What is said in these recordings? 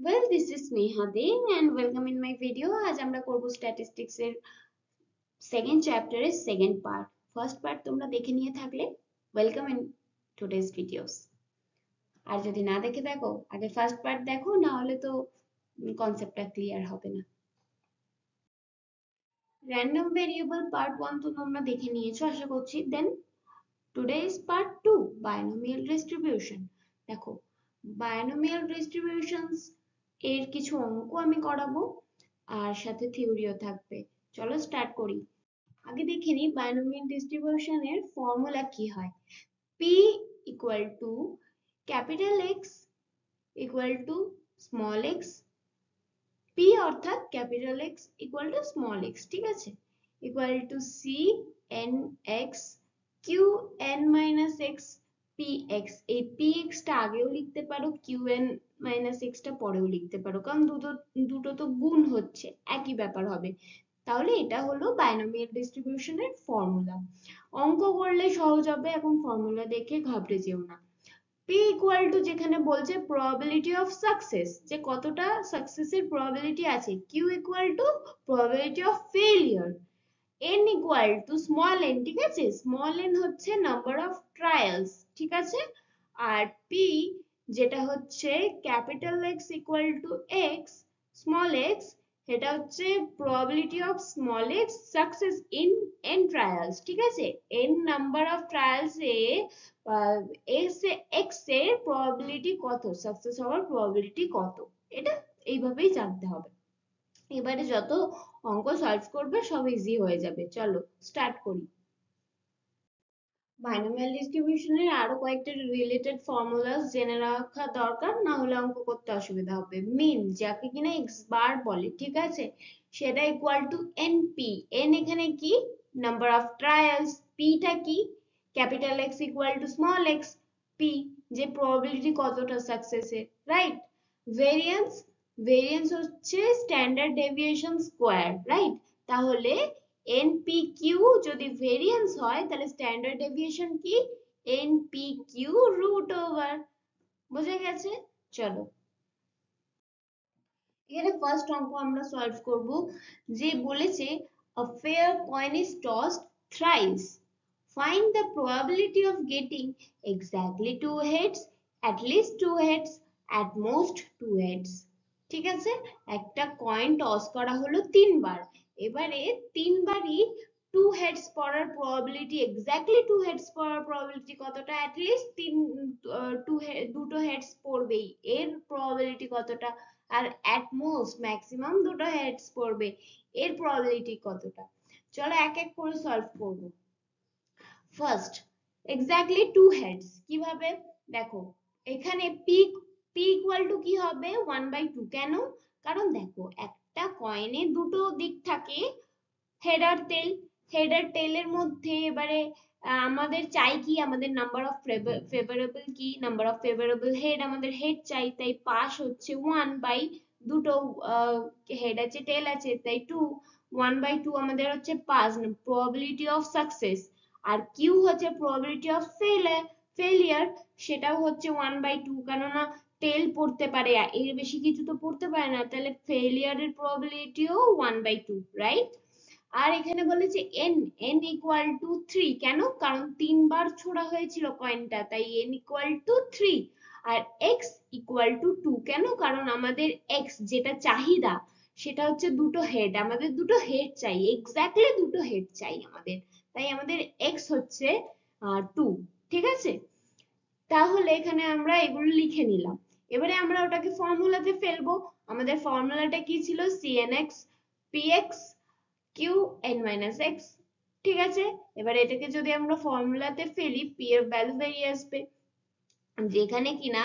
Well, this is Neha De and welcome in my video. আজ আমরা করব statistics এর সেকেন্ড চ্যাপ্টারের সেকেন্ড পার্ট। ফার্স্ট পার্ট তোমরা দেখে নিয়ে থাকলে ওয়েলকাম ইন টুডেজ ভিডিওস। আর যদি না দেখে থাকো আগে ফার্স্ট পার্ট দেখো, না হলে তো কনসেপ্টটা ক্লিয়ার হবে না। র্যান্ডম ভেরিয়েবল পার্ট 1 তো তোমরা দেখে নিয়েছো আশা করছি। দেন টুডেজ পার্ট 2 বায়োনোমিয়াল ডিস্ট্রিবিউশন। দেখো, বায়োনোমিয়াল ডিস্ট্রিবিউশনস এর কিছু অঙ্ক আমি করাবো আর সাথে থিওরিও থাকবে। চলো স্টার্ট করি। আগে দেখে নিই বায়োনোমিয়াল ডিস্ট্রিবিউশনের ফর্মুলা কি হয়। p equal to capital x equal two small x, p অর্থাৎ capital x equal two small x, ঠিক আছে, equal to c n x q n minus x px। এই px টা আগেও লিখতে পারো, qn মাইনাস x টা পরেও লিখতে পারো, কারণ দুটো দুটো তো গুণ হচ্ছে, একই ব্যাপার হবে। তাহলে এটা হলো বাইনোমিয়াল ডিস্ট্রিবিউশনের ফর্মুলা। অঙ্ক করলে সহজ হবে, এখন ফর্মুলা দেখে ঘাবড়ে যেও না। p ইকুয়াল টু যেখানে বলছে প্রবাবিলিটি অফ সাকসেস, যে কতটা সাকসেসের প্রবাবিলিটি আছে, q equal to probability of failure, n equal two small n, ঠিক আছে, স্মল n হচ্ছে নাম্বার অফ ট্রায়ালস, ঠিক আছে, আর p যেটা হচ্ছে capital x equal two x small x, এটা হচ্ছে probability of small x success in n trials, ঠিক আছে, n number of trials A x এর প্রবাবিলিটি কত, সাকসেস হওয়ার প্রবাবিলিটি কত, এটা এইভাবেই জানতে হবে। এবারে যত অঙ্ক সলভ করবে সব ইজি হয়ে যাবে। চলো স্টার্ট করি। বাইনোমিয়াল ডিস্ট্রিবিউশনের আরো কয়েকটা রিলেটেড ফর্মুলাস জেনে রাখা দরকার, না হলে অঙ্ক করতে অসুবিধা হবে। মিন, যাকে কিনা এক্স বার বলে, ঠিক আছে, সেটা ইকুয়াল টু এনপি। এন এখানে কি, নাম্বার অফ ট্রায়ালস, পিটা কি, capital x equal to small x, P যে প্রবাবিলিটি কতটা সাকসেসের, রাইট। ভেরিয়েন্স, ভেরিয়েন্স হচ্ছে স্ট্যান্ডার্ড ডেভিয়েশন স্কোয়ার, রাইট। তাহলে এনপিকিউ যদি ভেরিয়েন্স হয় তাহলে স্ট্যান্ডার্ড ডেভিয়েশন কি, এনপিকিউ রুট ওভার। বুঝে গেছে? চলো এখানে ফার্স্ট অঙ্ক আমরা সলভ করব। যে বলেছে a fair coin is tossed thrice, find the probability of getting exactly two heads, at least two heads, at most two heads। ঠিক আছে, একটা কয়েন টস করা হলো তিনবার, এবারে তিনবারই টু হেডস পড়ার প্রবাবিলিটি, এক্স্যাক্টলি টু হেডস পড়ার প্রবাবিলিটি কতটা, অ্যাট লিস্ট তিন দুটো হেডস পড়বেই, এর প্রবাবিলিটি কতটা, আর অ্যাট মোস্ট ম্যাক্সিমাম দুটো হেডস পড়বে, এর প্রবাবিলিটি কতটা। চলো এক এক করে সলভ করব। ফার্স্ট, এক্স্যাক্টলি টু হেডস কিভাবে, দেখো এখানে পি পি ইকুয়াল টু কি হবে 1/2, কেন, কারণ দেখো একটা কয়েনে দুটো দিক থাকে, হেড আর টেল, হেড আর টেলের মধ্যে এবারে আমাদের চাই কি, আমাদের নাম্বার অফ ফেভারেবল কি, নাম্বার অফ ফেভারেবল হেড, আমাদের হেড চাই, তাই পাস হচ্ছে 1 বাই দুটো হেড আছে টেল আছে তাই 2, 1/2 আমাদের হচ্ছে পাস, প্রবাবিলিটি অফ সাকসেস, আর কিউ হচ্ছে প্রবাবিলিটি অফ ফেলিয়ার, সেটাও হচ্ছে 1/2, কেননা টেল পড়তে পারে, এর বেশি কিছু তো পড়তে পারে না, তাহলে ফেলিয়ারের প্রবাবিলিটিও 1/2, রাইট। আর এখানে বলেছে n, n ইকুয়াল টু 3, কেন, কারণ তিনবার ছোড়া হয়েছিল কয়েনটা, তাই n ইকুয়াল টু 3। আর x ইকুয়াল টু 2, কেন, কারণ আমাদের x যেটা চাহিদা সেটা হচ্ছে দুটো হেড, আমাদের দুটো হেড চাই, এক্স্যাক্টলি দুটো হেড চাই আমাদের, তাই আমাদের x হচ্ছে 2, ঠিক আছে। তাহলে এখানে আমরা এগুলো লিখে নিলাম, এবারে আমরা ওটাকে ফর্মুলাতে ফেলবো। আমাদের ফর্মুলাটা কি ছিল, cnx px Q N minus X, ঠিক আছে। এবার এটাকে যদি আমরা ফর্মুলাতে ফেলি, পি এর ভ্যালু বেরিয়ে আসবে, যেখানে কিনা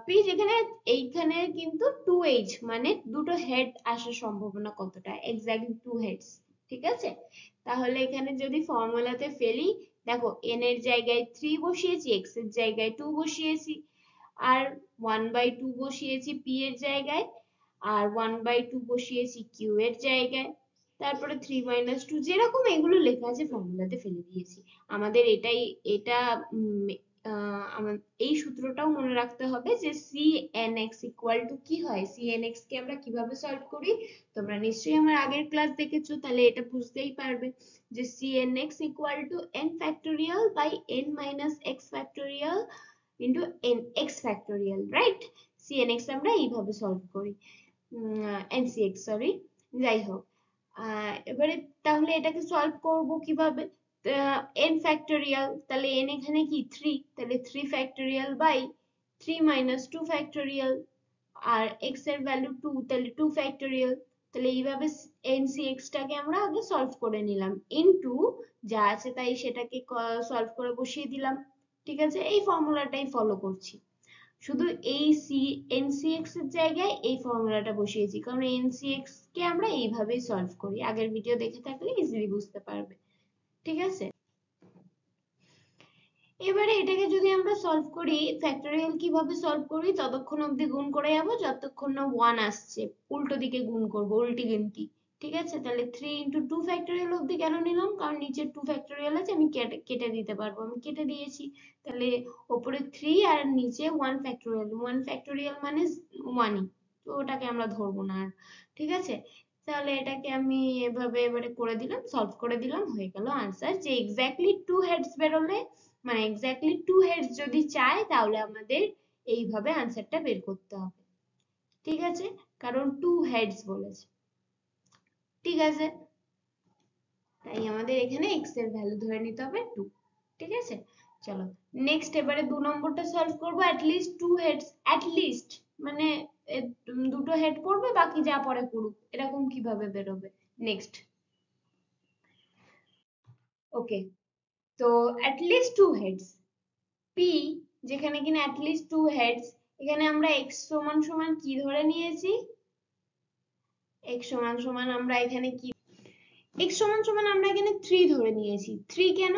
পি, যেখানে এইখানে কিন্তু 2h, মানে দুটো হেড আসার সম্ভাবনা কতটা, এক্স্যাক্টলি টু হেডস, ঠিক আছে। তাহলে এখানে যদি ফর্মুলাতে ফেলি, দেখো n এর জায়গায় 3 বসিয়েছি, x এর জায়গায় 2 বসিয়েছি, আর 1/2 বসিয়েছি p এর জায়গায়, আর 1/2 বসিয়েছি q এর জায়গায়, তারপরে 3 - 2 যেরকম এগুলো লেখা আছে ফর্মুলাতে ফেলে দিয়েছি। আমাদের এটাই, এটা এই সূত্রটাও মনে রাখতে হবে যে CNX ইকুয়াল টু কি হয়, CNX কে আমরা কিভাবে সলভ করি। তোমরা নিশ্চয়ই আমার আগের ক্লাস দেখেছো, তাহলে এটা বুঝতেই পারবে যে CNX equal to n factorial by n minus x factorial into nx factorial, right? CNX আমরা এইভাবে সলভ করি, NCX সরি, যাই হোক। এবারে তাহলে এটাকে সলভ করব কিভাবে? n ফ্যাক্টোরিয়াল, তাহলে n এখানে কি 3, তাহলে 3 ফ্যাক্টোরিয়াল বাই 3 মাইনাস 2 ফ্যাক্টোরিয়াল, আর x এর ভ্যালু 2, তাহলে 2 ফ্যাক্টোরিয়াল। তাহলে এইভাবে NCX টাকে আমরা আগে সলভ করে নিলাম, ইনটু যা আছে তাই সেটাকে সলভ করে বসিয়ে দিলাম। ঠিক আছে, এই ফর্মুলাটাই ফলো করছি, শুধু এই NCX এর জায়গায় এই ফর্মুলাটা বসিয়েছি, কারণ NCX কে আমরা এইভাবেই সলভ করি, আগের ভিডিও দেখে থাকলে ইজিলি বুঝতে পারবে। ঠিক আছে, এবারে এটাকে যদি আমরা সলভ করি, ফ্যাক্টোরিয়াল কিভাবে সলভ করি, ততক্ষণ অবধি গুণ করে যাবো যতক্ষণ না 1 আসছে, উল্টো দিকে গুণ করব, উল্টি গিনতি। ঠিক আছে, তাহলে 3 ইন্টু 2 ফ্যাক্টোরিয়াল অবধি কেন নিলাম, কারণ নিচে 2 ফ্যাক্টোরিয়াল আছে, আমি কেটে দিতে পারবো, আমি কেটে দিয়েছি। তাহলে ওপরে 3 আর নিচে 1 ফ্যাক্টোরিয়াল, 1 ফ্যাক্টোরিয়াল মানে 1ই, তো ওটাকে আমরা ধরবো না আর। ঠিক আছে, তাহলে এটাকে আমি এভাবে এবারে করে দিলাম, সলভ করে দিলাম, হয়ে গেল আনসার। যে এক্স্যাক্টলি 2 হেডস বেরোলে, মানে এক্স্যাক্টলি 2 হেডস যদি চায়, তাহলে আমাদের এইভাবে আনসারটা বের করতে হবে। ঠিক আছে, কারণ 2 হেডস বলেছে। ঠিক আছে, তাই আমাদের এখানে x এর ভ্যালু ধরে নিতে হবে 2। ঠিক আছে, চলো নেক্সট, এবারে 2 নম্বরটা সলভ করব। At least 2 heads, at least মানে দুটো হেড পড়বে, বাকি যা পড়ে পড়ুক, এরকম কিভাবে বেরোবে। নেক্সট, ওকে, তো অ্যাট লিস্ট 2 হেডস p, যেখানে কিনা অ্যাট লিস্ট 2 হেডস, এখানে আমরা x সমান সমান কি ধরে নিয়েছি, x সমান সমান আমরা এখানে কি, x সমান সমান আমরা এখানে 3 ধরে নিয়েছি। 3 কেন,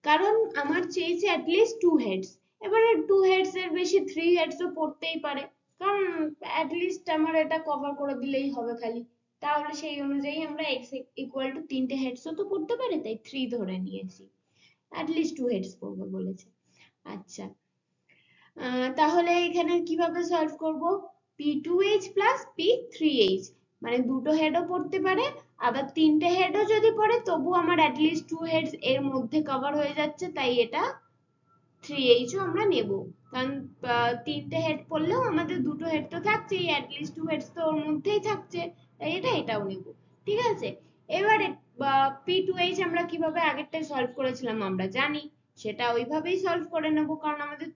কারণ আমার চেয়েছে অ্যাট লিস্ট 2 হেডস, এবারে 2 হেডস এর বেশি 3 হেডস ও পড়তেই পারে, কারণ অ্যাট লিস্ট আমার এটা কভার করে দিলেই হবে খালি, তাহলে সেই অনুযায়ী আমরা x ইকুয়াল টু 3টে হেডস ও তো পড়তে পারে, তাই 3 ধরে নিয়েছি, অ্যাট লিস্ট 2 হেডস পড়বে বলেছে। আচ্ছা, তাহলে এখানে কিভাবে সলভ করব, p2h প্লাস p3h, মানে দুটো হেডও পড়তে পারে, আবার 3টে হেডও যদি পড়ে তবু আমার অ্যাট লিস্ট 2 হেডস এর মধ্যে কভার হয়ে যাচ্ছে, তাই এটা 3h ও আমরা নেব, কারণ 3টে হেড পড়লেও আমাদের দুটো হেড তো থাকছেই, অ্যাট লিস্ট 2 হেডস তো ওর মধ্যেই থাকছে, তাই এটাও নেব। ঠিক আছে, এবারে p2h আমরা কিভাবে আগেরটাই সলভ করেছিলাম আমরা জানি, সেটা ওইভাবেই সলভ করে নেব, কারণ আমাদের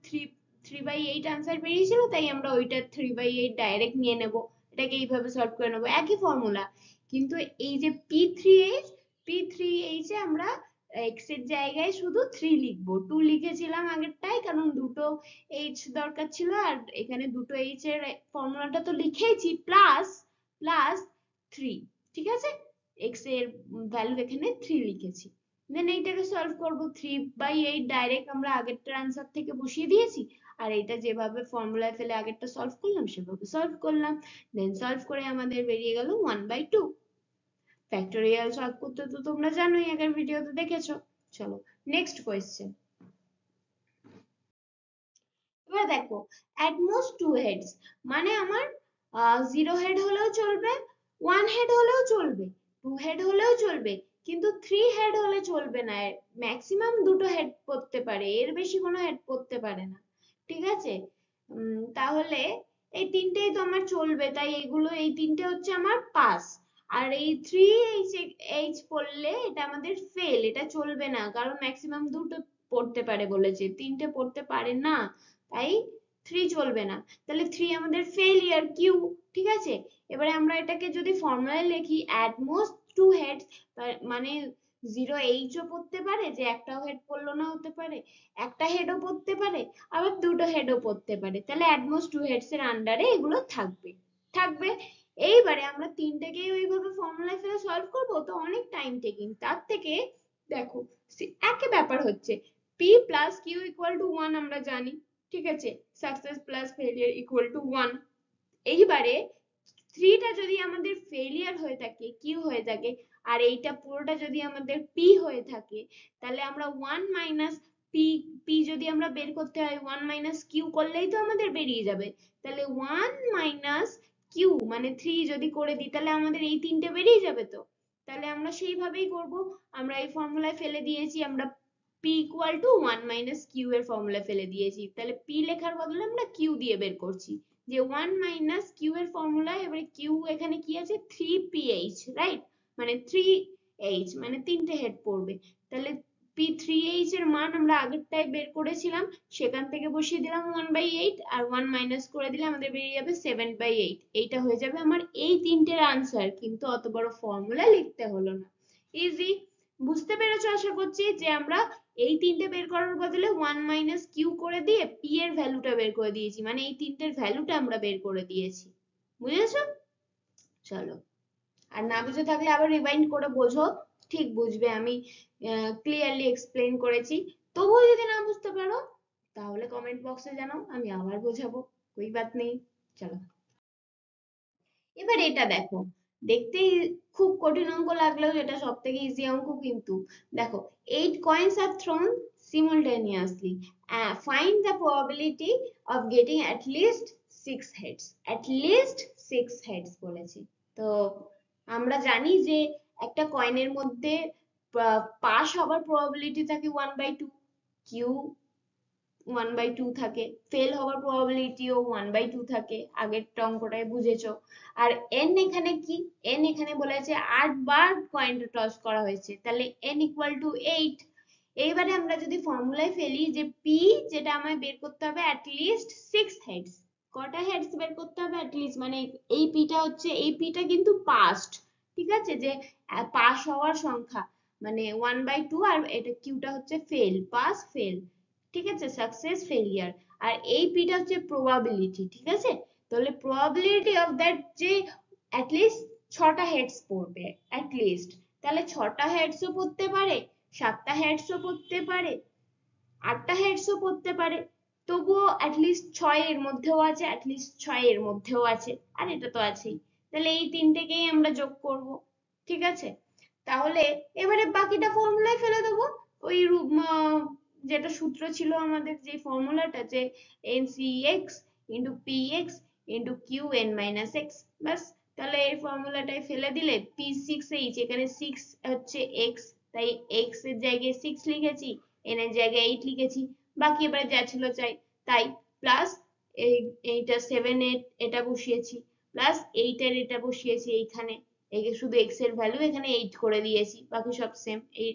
3/8 আনসার বেরিয়েছিল, তাই আমরা ওইটা 3/8 ডাইরেক্ট নিয়ে নেব, এটাকে এইভাবে সলভ করে নেব, একই ফর্মুলা। কিন্তু এই যে p3h এ আমরা x এর জায়গায় শুধু 3 লিখবো, 2 লিখেছিলাম আগেরটাই, কারণ দুটো h দরকার ছিল, আর এখানে দুটো h এর ফর্মুলাটা তো লিখেইছি, প্লাস প্লাস 3। ঠিক আছে, x এর ভ্যালু এখানে 3 লিখেছি, দেন এইটাকে সলভ করব, 3/8 ডাইরেক্ট আমরা আগেরটার আনসার থেকে বসিয়ে দিয়েছি, আর এটা যেভাবে ফর্মুলায় ফেলে আগেরটা সলভ করলাম সেভাবে সলভ করলাম, দেন সলভ করে আমাদের বেরিয়ে গেল 1/2। ফ্যাক্টোরিয়াল সলভ করতে তো তোমরা জানোই, আগের ভিডিওতে দেখেছো। চলো নেক্সট কোয়েশ্চেন, এবার দেখো অ্যাট মোস্ট 2 হেডস, মানে আমার 0 হেড হলেও চলবে, 1 হেড হলেও চলবে, 2 হেড হলেও চলবে, কিন্তু 3 হেড হলে চলবে না, ম্যাক্সিমাম দুটো হেড পড়তে পারে, এর বেশি কোনো হেড পড়তে পারে না। ঠিক আছে, তাহলে এই তিনটেই তো আমার চলবে, তাই এগুলো, এই তিনটে হচ্ছে আমার পাস, আর এই 3h পড়লে এটা আমাদের ফেল, এটা চলবে না, কারণ ম্যাক্সিমাম দুটো পড়তে পারে বলেছে, তিনটে পড়তে পারে না, তাই 3 চলবে না, তাহলে 3 আমাদের ফেলিয়ার, কিউ। ঠিক আছে, এবারে আমরা এটাকে যদি ফর্মুলায় লিখি, অ্যাট মোস্ট 2 হেডস, মানে 0h ও পড়তে পারে, যে একটাও হেড পড়লো না হতে পারে, একটা হেডও পড়তে পারে, আবার দুটো হেডও পড়তে পারে, তাহলে অ্যাট মোস্ট 2 হেডস এর আন্ডারে এগুলো থাকবে থাকবে এইবারে আমরা তিনটেকেই ওইভাবে ফর্মুলায় ফেলে সলভ করব, তো অনেক টাইম টেকিং, তার থেকে দেখো একই ব্যাপার হচ্ছে, p plus Q equal to 1 আমরা জানি। ঠিক আছে, success plus failure equal to 1, এইবারে 3টা যদি আমাদের ফেলিয়ার হয়ে থাকে, কিউ হয়ে থাকে, আর এইটা পুরোটা যদি আমাদের p হয়ে থাকে, তাহলে আমরা 1 মাইনাস p পি যদি আমরা বের করতে হয় 1 মাইনাস কিউ করলেই তো আমাদের বেরিয়ে যাবে। তাহলে 1 মাইনাস কিউ মানে 3 যদি করে দিই তাহলে আমাদের এই তিনটে বেরিয়ে যাবে তো। তাহলে আমরা সেইভাবেই করব। আমরা এই ফর্মুলায় ফেলে দিয়েছি, আমরা P equal to 1 minus Q এর ফর্মুলায় ফেলে দিয়েছি। তাহলে পি লেখার বদলে আমরা কিউ দিয়ে বের করছি, যে 1 মাইনাস কিউ এর ফর্মুলায় এবারে কিউ এখানে কি আছে 3pH, রাইট? মানে 3H মানে তিনটে হেড পড়বে। তাহলে P3H এর মান আমরা আগেরটাই বের করেছিলাম, সেখান থেকে বসিয়ে দিলাম 1/8 আর 1 মাইনাস করে দিলে আমাদের বেরিয়ে যাবে 7/8। এইটা হয়ে যাবে আমার এই তিনটের আনসার, কিন্তু অত বড় ফর্মুলা লিখতে হলো না। ইজি। বুঝতে পেরেছো আশা করছি যে আমরা এই তিনটে বের করার বদলে 1 মাইনাস কিউ করে দিয়ে পি এর ভ্যালুটা বের করে দিয়েছি, মানে এই তিনটের ভ্যালুটা আমরা বের করে দিয়েছি। বুঝেছো? চলো, আর না বুঝে থাকলে আবার রিভাইন্ড করে বোঝো, ঠিক বুঝবে। আমি ক্লিয়ারলি এক্সপ্লেন করেছি। তবুও যদি না বুঝতে পারো তাহলে কমেন্ট বক্সে জানাও, আমি আবার বোঝাবো, কোই বাত নেই। চলো, এবার এটা দেখো, দেখতে খুব কঠিন অঙ্ক লাগলেও এটা সব থেকে ইজি অঙ্ক কিন্তু। দেখো, 8 coins are thrown simultaneously. Find the probability of getting at least 6 heads. At least 6 heads বলেছে। তো আমরা জানি যে একটা কয়েনের মধ্যে পাস হবার প্রবাবিলিটি থাকে 1/2, কিউ 1/2 থাকে, ফেল হওয়ার প্রবাবিলিটিও 1/2 থাকে, আগের অঙ্কটায় বুঝেছো। আর এন এখানে কি, এন এখানে বলেছে 8 বার কয়েনটা টস করা হয়েছে, তাহলে এন ইকুয়াল টু 8। এইবারে আমরা যদি ফর্মুলায় ফেলি যে পি, যেটা আমায় বের করতে হবে অ্যাট লিস্ট 6 হেডস। কটা হেডস বের করতে হবে অ্যাট লিস্ট, মানে এই পিটা হচ্ছে, এই পিটা কিন্তু পাস্ট, ঠিক আছে, যে পাস হওয়ার সংখ্যা, মানে 1/2, আর এটা কিউটা হচ্ছে ফেল, পাস ফেল, ঠিক আছে, সাকসেস ফেলিয়ার। আর এই পিটা হচ্ছে প্রবাবিলিটি, ঠিক আছে। তাহলে প্রবাবিলিটি অফ দ্যাট যে অ্যাট লিস্ট 6টা হেডস পড়বে অ্যাট লিস্ট, তাহলে 6টা হেডসও পড়তে পারে, 7টা হেডসও পড়তে পারে, 8টা হেডসও পড়তে পারে, তবুও অ্যাটলিস্ট 6 এর মধ্যেও আছে, অ্যাটলিস্ট 6 এর মধ্যেও আছে, আর এটা তো আছেই। তাহলে এই তিনটেকেই আমরা যোগ করব, ঠিক আছে। তাহলে এবারে বাকিটা ফর্মুলায় ফেলে দেবো, ওই যেটা সূত্র ছিল আমাদের, যে ফর্মুলাটা, যে NCX into PX into QN minus X, ব্যাস। তাহলে এই ফর্মুলাটাই ফেলে দিলে P6H, এখানে 6 হচ্ছে X, তাই X এর জায়গায় 6 লিখেছি, N এর জায়গায় 8 লিখেছি, বাকি এবারে যা ছিল চাই তাই, প্লাস এইটা 7 এর এটা বসিয়েছি, প্লাস 8 এর এটা বসিয়েছি এইখানে, এই শুধু x এর ভ্যালু এখানে 8 করে দিয়েছি, বাকি সব সেম, এই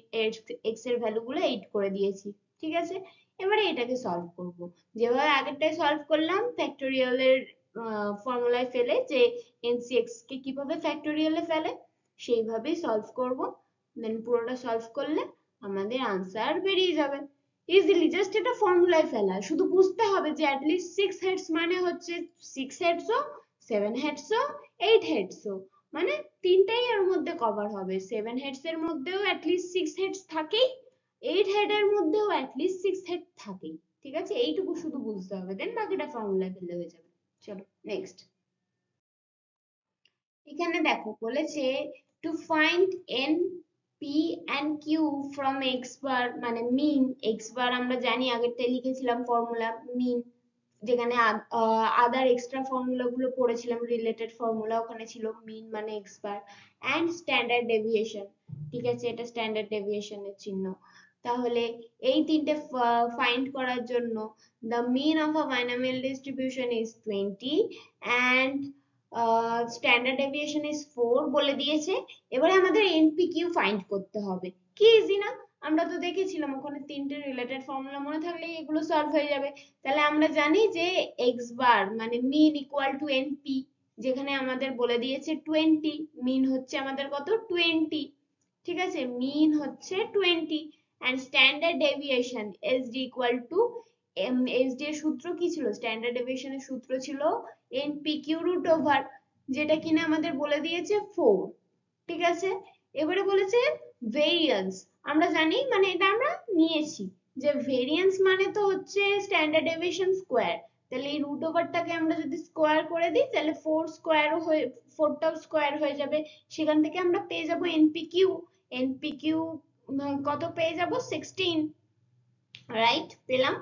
x এর ভ্যালু গুলো 8 করে দিয়েছি, ঠিক আছে। এবারে এটাকে সলভ করব, যেভাবে আগেরটাই সলভ করলাম ফ্যাক্টোরিয়াল এর ফর্মুলায় ফেলে, যে NCX কে কিভাবে ফ্যাক্টোরিয়ালে ফেলে সেইভাবেই সলভ করব। দেন পুরোটা সলভ করলে আমাদের আনসার বেরিয়ে যাবে ইজিলি। জাস্ট এটা ফর্মুলায় ফেলা, শুধু বুঝতে হবে যে অ্যাট লিস্ট 6 হেডস মানে হচ্ছে 6 হেডসও, 7 হেডসও, 8 হেডসও, মানে তিনটাই এর মধ্যে কভার হবে। 7 হেডস এর মধ্যেও অ্যাটলিস্ট 6 হেডস থাকেই, 8 হেড এর মধ্যেও অ্যাটলিস্ট 6 হেড থাকেই, ঠিক আছে। এইটুকু শুধু বুঝতে হবে, দেন বাকিটা ফর্মুলায় ফেললে হয়ে যাবে। চলো নেক্সট। এখানে দেখো বলেছে to find N P and Q from X bar, মানে মিন। এক্স বার আমরা জানি, আগেরটা লিখেছিলাম ফর্মুলা মিন, যেখানে আদার এক্সট্রা ফর্মুলা গুলো পড়েছিলাম, রিলেটেড ফর্মুলা ওখানে ছিল, মিন মানে X bar, and standard deviation, ঠিক আছে, এটা স্ট্যান্ডার্ড ডেভিয়েশনের চিহ্ন। তাহলে এই তিনটে ফাইন্ড করার জন্য the mean of a binomial distribution is 20 and standard deviation is 4 বলে দিয়েছে। এবারে আমাদের এনপিকিউ ফাইন্ড করতে হবে, কি ইজি না, আমরা তো দেখেছিলাম ওখানে তিনটে রিলেটেড ফর্মুলা মনে থাকলে এগুলো সলভ হয়ে যাবে। তাহলে আমরা জানি যে এক্স বার মানে মিন ইকুয়াল টু এনপি, যেখানে আমাদের বলে দিয়েছে 20, মিন হচ্ছে আমাদের কত 20, ঠিক আছে, মিন হচ্ছে 20, and standard deviation SD equal to SD এর সূত্র কি ছিল, স্ট্যান্ডার্ড ডেভিয়েশনের সূত্র ছিল এনপিকিউ রুট ওভার, যেটা কিনা আমাদের বলে দিয়েছে 4, ঠিক আছে। এবারে বলেছে ভেরিয়েন্স, আমরা জানি, মানে এটা আমরা নিয়েছি যে ভেরিয়েন্স মানে তো হচ্ছে স্ট্যান্ডার্ড ডেভিয়েশন স্কোয়ার, তাহলে এই রুট ওভারটাকে আমরা যদি স্কোয়ার করে দিই তাহলে 4 স্কোয়ারও হয়ে, 4টাও স্কোয়ার হয়ে যাবে, সেখান থেকে আমরা পেয়ে যাব এনপিকিউ। এনপিকিউ কত পেয়ে যাব 16, রাইট, পেলাম।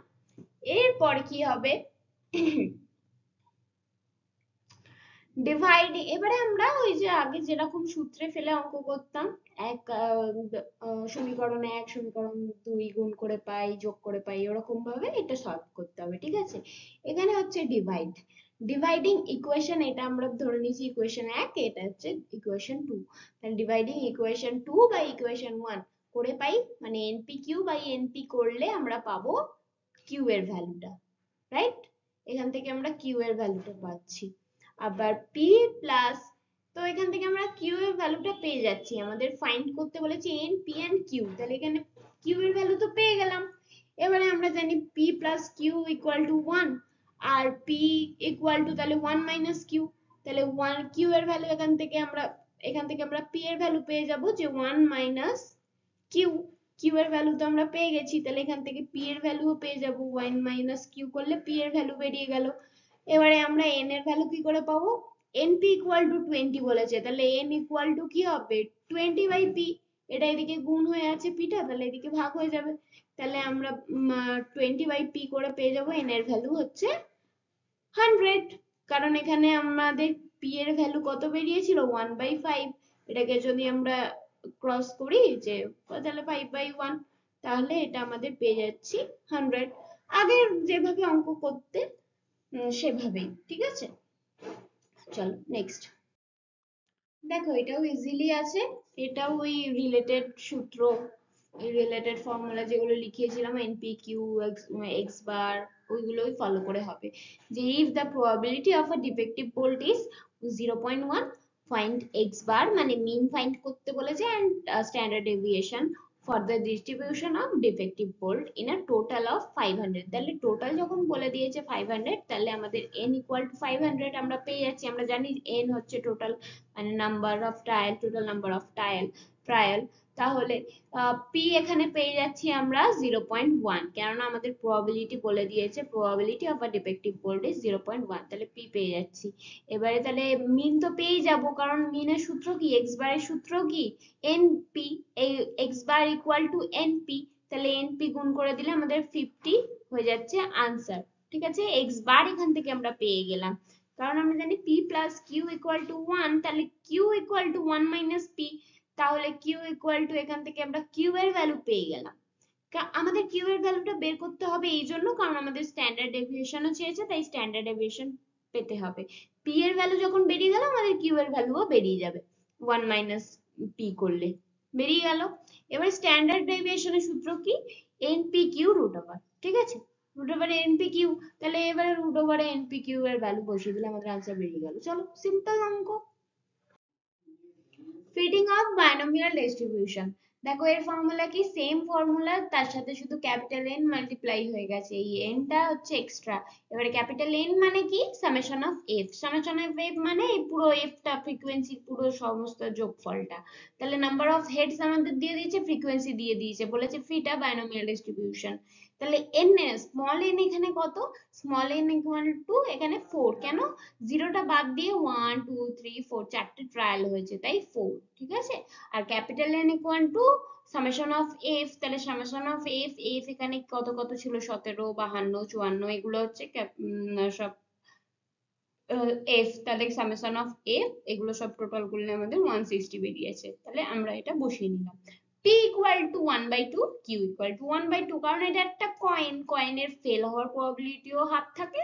এরপর কি হবে, ডিভাইডিং। এবারে আমরা ওই যে আগে যেরকম সূত্রে ফেলে অঙ্ক করতাম, এক সমীকরণ 1 সমীকরণ 2 গুণ করে পাই, যোগ করে পাই, ওরকম ভাবে এটা সলভ করতে হবে, ঠিক আছে। এখানে হচ্ছে ডিভাইড, ডিভাইডিং ইকুয়েশন, এটা আমরা ধরে নিয়েছি ইকুয়েশন 1, এটা হচ্ছে ইকুয়েশন 2। তাহলে ডিভাইডিং ইকুয়েশন 2 বাই ইকুয়েশন 1 করে পাই, মানে এনপি কিউ বাই এনপি করলে আমরা পাবো কিউ এর ভ্যালুটা, রাইট। এখান থেকে আমরা কিউ এর ভ্যালুটা পাচ্ছি। আবার পি প্লাস, তো এখান থেকে আমরা কিউ এর ভ্যালুটা পেয়ে যাচ্ছি, আমাদের ফাইন্ড করতে বলেছে এন পি এন্ড কিউ, তাহলে এখানে কিউ এর ভ্যালু তো পেয়ে গেলাম। এবারে আমরা জানি P plus Q equal to 1, আর পি ইকুয়াল টু তাহলে 1 মাইনাস কিউ, তাহলে 1 কিউ এর ভ্যালু এখান থেকে আমরা পি এর ভ্যালু পেয়ে যাব যে 1 মাইনাস কিউ, কিউ এর ভ্যালু তো আমরা পেয়ে গেছি, তাহলে এখান থেকে পি এর ভ্যালুও পেয়ে যাব, 1 মাইনাস কিউ করলে পি এর ভ্যালু বেরিয়ে গেল। এবারে আমরা n এর ভ্যালু কি করে পাবো, np ইকুয়াল টু 20 বলেছে, তাহলে n ইকুয়াল টু কি হবে 20 বাই p, এটা এদিকে গুণ হয়ে আছে পিটা, তাহলে এদিকে ভাগ হয়ে যাবে, তাহলে আমরা 20 বাই p করে পেয়ে যাব n এর ভ্যালু হচ্ছে 100, কারণ এখানে আমাদের p এর ভ্যালু কত বেরিয়েছিল 1/5, এটাকে যদি আমরা ক্রস করি যে তাহলে 5/1, তাহলে এটা আমাদের পেয়ে যাচ্ছি 100, আগের যেভাবে অঙ্ক করতে সেভাবেই, ঠিক আছে। চলো নেক্সট, দেখো এটাও ইজিলি আছে, এটাও ওই রিলেটেড সূত্র, এই রিলেটেড ফর্মুলা যেগুলো লিখিয়েছিলাম এনপি কিউ এক্স বার, ওইগুলোই ফলো করে হবে, যে if the probability of a defective bolt is 0.1, find X bar, মানে মিন ফাইন্ড করতে বলেছে, and standard deviation for the distribution of defective bolt in a total of 500, তাহলে total যখন বলে দিয়েছে 500, তাহলে আমাদের n ইকুয়াল টু 500 আমরা পেয়ে যাচ্ছি, আমরা জানি n হচ্ছে টোটাল, মানে number of trial, total number of trial, তাহলে পি এখানে পেয়ে যাচ্ছি আমরা 0.1, কেননা আমাদের প্রবাবিলিটি বলে দিয়েছে probability of a defective bolt is 0.1, তাহলে পি পেয়ে যাচ্ছি। এবারে তাহলে মিন তো পেয়ে যাব, কারণ মিনের সূত্র কি, এক্স বারের সূত্র কি এনপি, এই X bar equal to NP, তাহলে এনপি গুণ করে দিলে আমাদের 50 হয়ে যাচ্ছে আনসার, ঠিক আছে। এক্স বার এখান থেকে আমরা পেয়ে গেলাম, কারণ আমরা জানি p plus Q equal to 1, তাহলে Q equal to 1 minus P, তাহলে কিউ ইকুয়াল টু এখান থেকে আমরা কিউ এর ভ্যালু পেয়ে গেলাম। আমাদের কিউ এর ভ্যালুটা বের করতে হবে এই জন্য, কারণ আমাদের স্ট্যান্ডার্ড ডেভিয়েশনও চেয়েছে, তাই স্ট্যান্ডার্ড ডেভিয়েশন পেতে হবে। পি এর ভ্যালু যখন বেরিয়ে গেল, আমাদের কিউ এর ভ্যালুও বেরিয়ে যাবে, 1 মাইনাস পি করলে বেরিয়ে গেল। এবার স্ট্যান্ডার্ড ডেভিয়েশনের সূত্র কি, এনপি কিউ রুট ওভার, ঠিক আছে, রুট ওভার এনপি কিউ, তাহলে এবারে রুট ওভারে এনপি কিউ এর ভ্যালু বসিয়ে দিলে আমাদের আনসার বেরিয়ে গেল। চলো সিম্পল অঙ্ক। ফিটিং অফ বাইনোমিয়াল ডিস্ট্রিবিউশন, দেখো এর ফর্মুলা কি, সেম ফর্মুলা, তার সাথে শুধু ক্যাপিটাল এন মাল্টিপ্লাই হয়ে গেছে, এই এনটা হচ্ছে এক্সট্রা। এবারে ক্যাপিটাল এন মানে কি, summation of F, summation of F মানে এই পুরো এফটা, ফ্রিকোয়েন্সির পুরো সমস্ত যোগফলটা, তাহলে নাম্বার অফ হেডস আমাদের দিয়ে দিয়েছে, ফ্রিকোয়েন্সি দিয়ে দিয়েছে, বলেছে ফিট আ বাইনোমিয়াল ডিস্ট্রিবিউশন, তাহলে এন, স্মল এন এখানে কত, স্মল এন ইকুয়াল টু এখানে 4, কেন, জিরোটা বাদ দিয়ে 1 2 3 4 চারটে ট্রায়াল হয়েছে, তাই 4, ঠিক আছে। আর capital N equal to summation of F, তাহলে সামেশন অফ এফ, এফ এখানে কত কত ছিল, 17 52 54, এগুলো হচ্ছে সব এফ, তাহলে সামেশন অফ এফ, এগুলো সব টোটাল করলে আমাদের 160 বেরিয়েছে, তাহলে আমরা এটা বসিয়ে নিলাম। p equal to 1/2, q equal to 1/2, কারণ এটা একটা কয়েন, কয়েনের ফেল হওয়ার প্রবাবিলিটিও হাফ থাকে,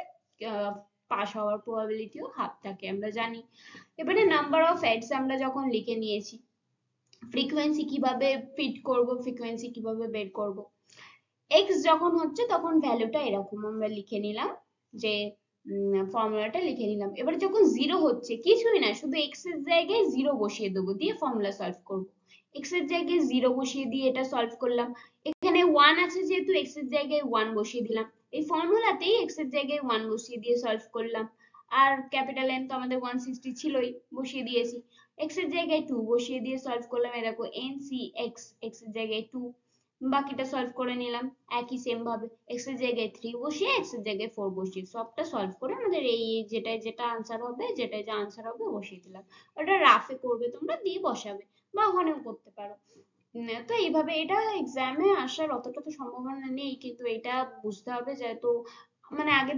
পাস হওয়ার প্রবাবিলিটিও হাফ থাকে, আমরা জানি। এবারে নাম্বার অফ হেডস আমরা যখন লিখে নিয়েছি, ফ্রিকোয়েন্সি কিভাবে ফিট করব, ফ্রিকোয়েন্সি কিভাবে বের করব, x যখন হচ্ছে তখন ভ্যালুটা এরকম আমরা লিখে নিলাম, যে ফর্মুলাটা লিখে নিলাম। এবার যখন জিরো হচ্ছে, কিছুই না, শুধু x এর জায়গায় জিরো বসিয়ে দেবো, দিয়ে ফর্মুলা সলভ করব, x এর জায়গায় জিরো বসিয়ে দিয়ে এটা সলভ করলাম। এখানে 1 আছে যেহেতু x এর জায়গায় 1 বসিয়ে দিলাম, এই ফর্মুলাতেই x এর জায়গায় 1 বসিয়ে দিয়ে সলভ করলাম। আর ক্যাপিটাল N তো আমাদের 160 ছিলই, বসিয়ে দিয়েছি, x এর জায়গায় 2 বসিয়ে দিয়ে সলভ করলাম, এই দেখো NCx, x এর জায়গায় 2, বাকিটা সলভ করে নিলাম একই সেম ভাবে, x এর জায়গায় 3 বসিয়ে x এর জায়গায় 4 বসিয়ে সবটা সলভ করে আমাদের এই যেটা যেটা আনসার হবে, যেটা যা আনসার হবে বসিয়ে দিলাম। ওটা রাফে করবে তোমরা, দিয়ে বসাবে, বা ওখানেও করতে পারো, তো এইভাবে এটা এক্সামে আসার অতটা তো সম্ভাবনা নেই, কিন্তু এটা বুঝতে হবে যেহেতু মানে আগের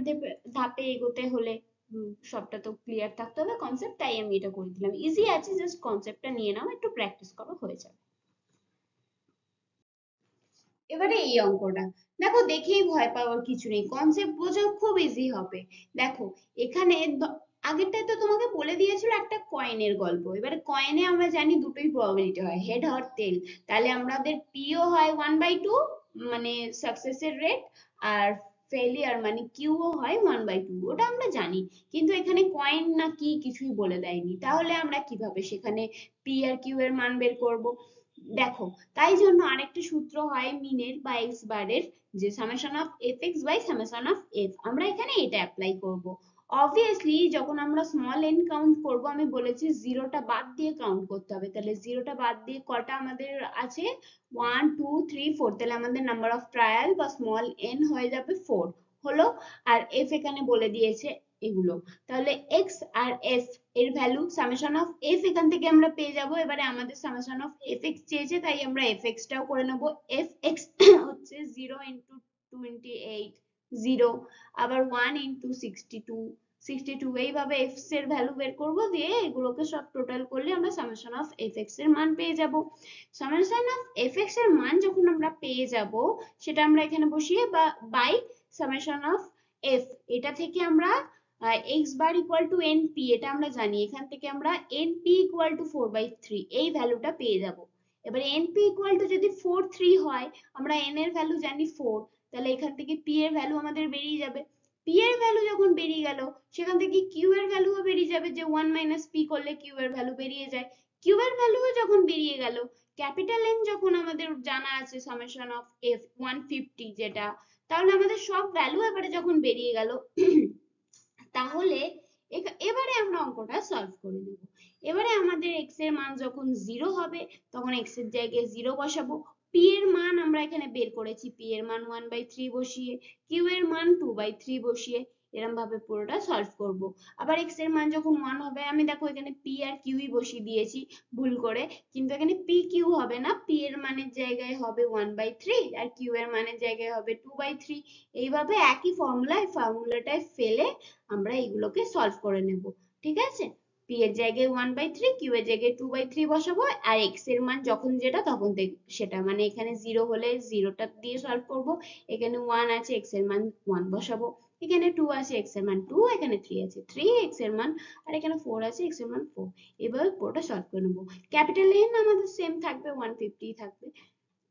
ধাপে এগোতে হলে সবটা তো ক্লিয়ার থাকতে হবে কনসেপ্ট, তাই আমি এটা করে দিলাম। ইজি আছে, জাস্ট কনসেপ্টটা নিয়ে নাও, একটু প্র্যাকটিস করো, হয়ে যাবে। এবারে এই অঙ্কটা দেখো, দেখেই ভয় পাওয়ার কিছু নেই, কনসেপ্ট বোঝো, খুব ইজি হবে। দেখো এখানে আগেরটাই তো তোমাকে বলে দিয়েছিল একটা কয়েনের গল্প। এবারে কয়েনে আমরা জানি দুটোই প্রবাবিলিটি হয়, হেড আর টেল। তাহলে আমাদের পিও হয় 1/2, মানে সাকসেসের রেট, আর ফেলিয়ার মানে কিউও হয় 1/2, ওটা আমরা জানি। কিন্তু এখানে কয়েন না কি কিছুই বলে দেয়নি, তাহলে আমরা কিভাবে সেখানে পি আর কিউ এর মান বের করব? দেখো, তাই জন্য আরেকটা সূত্র হয় মিনের বা এক্স বারের, যে summation of F X by summation of F, আমরা এখানে এটা অ্যাপ্লাই করব। অবভিয়াসলি যখন আমরা স্মল এন কাউন্ট করব, আমি বলেছি জিরোটা বাদ দিয়ে কাউন্ট করতে হবে, তাহলে জিরোটা বাদ দিয়ে কটা আমাদের আছে, 1 2 3 4, তাহলে আমাদের নাম্বার অফ ট্রায়াল বা স্মল এন হয়ে যাবে 4 হলো। আর এফ এখানে বলে দিয়েছে এগুলো, তাহলে এক্স আর এফ এর ভ্যালু সামেশন অফ এফ এখান থেকে আমরা পেয়ে যাব। এবারে আমাদের সামেশন অফ এফ এক্স চেয়েছে, তাই আমরা এফ এক্স টাও করে নেব। এফ এক্স হচ্ছে 0 × 28, 0, আবার 1 × 62, 62, এইভাবে এফ এর ভ্যালু বের করব, দিয়ে এগুলোকে সব টোটাল করলে আমরা সামেশন অফ এফ এক্স এর মান পেয়ে যাব। সামেশন অফ এফ এক্স এর মান যখন আমরা পেয়ে যাব, সেটা আমরা এখানে বসিয়ে বা বাই সামেশন অফ এফ, এটা থেকে আমরা x bar equal two N P, এটা আমরা জানি, এখান থেকে আমরা এন পি ইকুয়াল টু 4/3 এই ভ্যালুটা পেয়ে যাব। এবার এন পি ইকুয়াল টু যদি 4 3 হয়, আমরা এন এর ভ্যালু জানি 4, তাহলে এখান থেকে পি এর ভ্যালু আমাদের বেরিয়ে যাবে। পি এর ভ্যালু যখন বেরিয়ে গেল, সেখান থেকে কিউ এর ভ্যালুও বেরিয়ে যাবে, যে 1 - পি করলে কিউ এর ভ্যালু বেরিয়ে যায়। কিউ এর ভ্যালুও যখন বেরিয়ে গেল, ক্যাপিটাল এন যখন আমাদের জানা আছে সামেশন অফ এফ 150 যেটা, তাহলে আমাদের সব ভ্যালু এবারে যখন বেরিয়ে গেল, তাহলে এবারে আমরা অঙ্কটা সলভ করে নেব। এবারে আমাদের এক্স এর মান যখন 0 হবে, তখন এক্স এর জায়গায় 0 বসাবো। পি এর মান আমরা এখানে বের করেছি, পি এর মান 1/3 বসিয়ে, কিউ এর মান 2/3 বসিয়ে, এরকম ভাবে পুরোটা সলভ করব। আবার এক্স এর মান যখন 1 হবে, আমি দেখো এখানে পি আর কিউই বসিয়ে দিয়েছি ভুল করে, কিন্তু এখানে পি কিউ হবে না, পি এর মানের জায়গায় হবে 1/3 আর কিউ এর মানের জায়গায় হবে 2/3। এইভাবে একই ফর্মুলাটায় ফেলে আমরা এগুলোকে সলভ করে নেব। ঠিক আছে, পি এর জায়গায় 1/3, কিউ এর জায়গায় 2/3 বসাবো, আর এক্স এর মান যখন যেটা তখন সেটা, মানে এখানে 0 হলে জিরোটা দিয়ে সলভ করব, এখানে 1 আছে এক্স এর মান 1 বসাবো, এখানে 2 আছে এক্স এর মান 2, এখানে 3 আছে 3 এক্স এর মান, আর এখানে 4 আছে এক্স এর মান 4। এভাবে পুরোটা সলভ করে নেব। ক্যাপিটাল এন আমাদের সেম থাকবে, 150 থাকবে।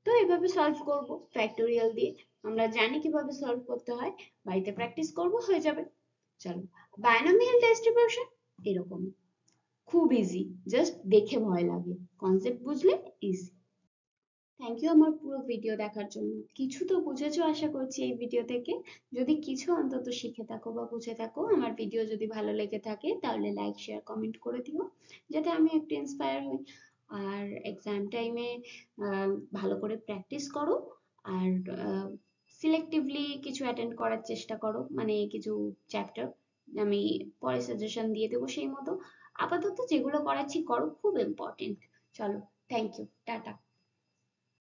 তো এভাবে সলভ করব ফ্যাক্টোরিয়াল দিয়ে, আমরা জানি কিভাবে সলভ করতে হয়, বাড়িতে প্র্যাকটিস করব, হয়ে যাবে। চলো, বাইনোমিয়াল ডিস্ট্রিবিউশন এরকম, খুব ইজি, জাস্ট দেখে ভয় লাগে, কনসেপ্ট বুঝলে ইজি। থ্যাংক ইউ আমার পুরো ভিডিও দেখার জন্য। কিছু তো বুঝেছো আশা করছি এই ভিডিও থেকে। যদি কিছু অন্তত শিখে থাকো বা বুঝে থাকো, আমার ভিডিও যদি ভালো লেগে থাকে, তাহলে লাইক শেয়ার কমেন্ট করে দিও, যাতে আমি একটু ইন্সপায়ার হই। আর এক্সাম টাইমে ভালো করে প্র্যাকটিস করো, আর সিলেক্টিভলি কিছু অ্যাটেন্ড করার চেষ্টা করো, মানে কিছু চ্যাপ্টার আমি পরে সাজেশন দিয়ে দেবো সেই মতো। আপাতত যেগুলো করাচ্ছি করো, খুব ইম্পর্টেন্ট। চলো, থ্যাংক ইউ, টাটা।